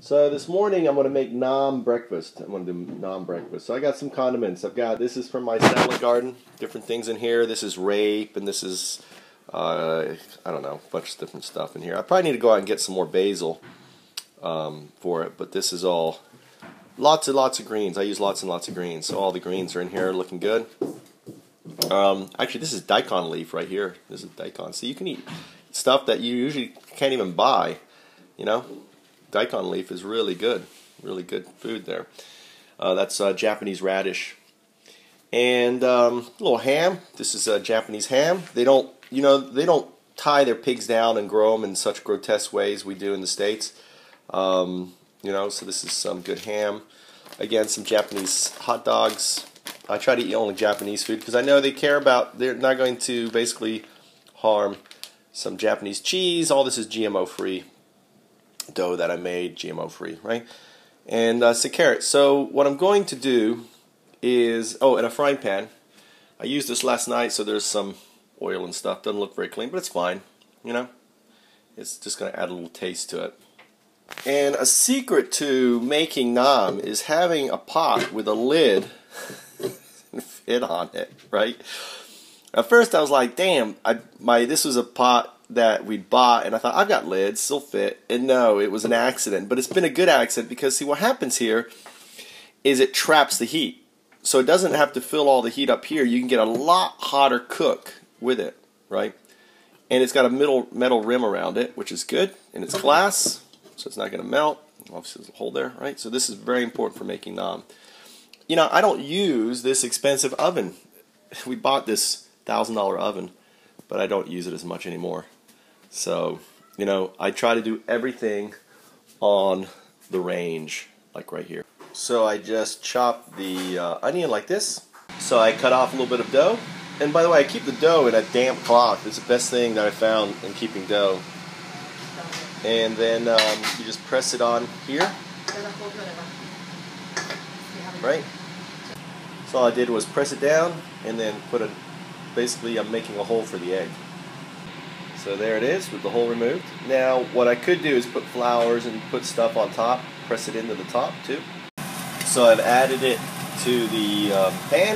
So this morning I'm going to make naan breakfast. I'm going to do naan breakfast. So I got some condiments. This is from my salad garden. Different things in here. This is rape and this is, I don't know, a bunch of different stuff in here. I probably need to go out and get some more basil for it. But this is all, lots and lots of greens. I use lots and lots of greens. So all the greens are in here looking good. Actually, this is daikon leaf right here. This is daikon. So you can eat stuff that you usually can't even buy, you know. Daikon leaf is really good food there. That's Japanese radish, and a little ham. This is Japanese ham. They don't, they don't tie their pigs down and grow them in such grotesque ways we do in the States. So this is some good ham. Again, some Japanese hot dogs. I try to eat only Japanese food because I know they care about. They're not going to basically harm. Some Japanese cheese. All this is GMO free. Dough that I made, GMO free, right? And some carrots. So what I'm going to do is, in a frying pan. I used this last night, so there's some oil and stuff. Doesn't look very clean, but it's fine. It's just going to add a little taste to it. And a secret to making naan is having a pot with a lid fit on it, right? At first I was like, damn, this was a pot that we bought, and I thought, I've got lids, they'll fit. And no, it was an accident. But it's been a good accident because, see, what happens here is it traps the heat. So it doesn't have to fill all the heat up here. You can get a lot hotter cook with it, right? And it's got a metal rim around it, which is good. And it's glass, so it's not going to melt. Obviously, there's a hole there, right? So this is very important for making naan. I don't use this expensive oven. We bought this $1,000 oven, but I don't use it as much anymore. So, I try to do everything on the range, like right here. So I just chop the onion like this. So I cut off a little bit of dough. And by the way, I keep the dough in a damp cloth. It's the best thing that I found in keeping dough. And then you just press it on here. Right? So all I did was press it down and then basically I'm making a hole for the egg. So there it is with the hole removed. Now what I could do is put flowers and put stuff on top, press it into the top too. So I've added it to the pan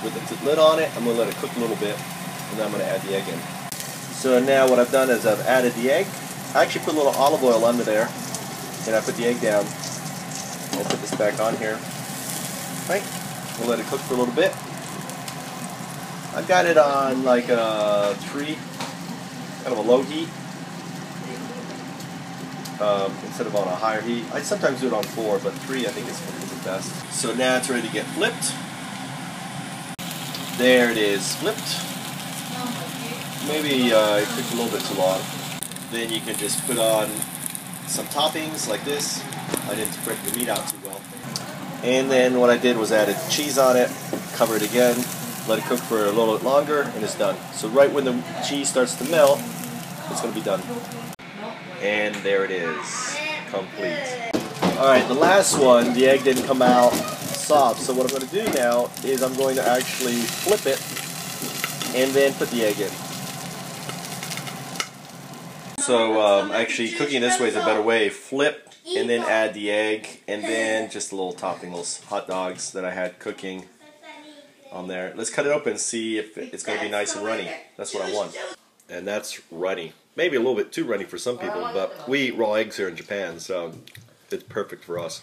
with the lid on it. I'm going to let it cook a little bit and then I'm going to add the egg in. So now what I've done is I've added the egg. I actually put a little olive oil under there and I put the egg down. I'll put this back on here. Right. We'll let it cook for a little bit. I've got it on like a 3, kind of a low heat, instead of on a higher heat. I sometimes do it on 4, but 3 I think is the best. So now it's ready to get flipped. There it is, flipped. Maybe it took a little bit too long. Then you can just put on some toppings like this. I didn't spread the meat out too well. And then what I did was added cheese on it, cover it again, let it cook for a little bit longer, and it's done. So right when the cheese starts to melt, it's going to be done. And there it is, complete. Alright, the last one, the egg didn't come out soft. So what I'm going to do now is I'm going to actually flip it and then put the egg in. So actually cooking this way is a better way. Flip and then add the egg and then just a little topping, little hot dogs that I had cooking on there. Let's cut it open and see if it's going to be nice and runny. That's what I want. And that's runny. Maybe a little bit too runny for some people, but we eat raw eggs here in Japan, so it's perfect for us.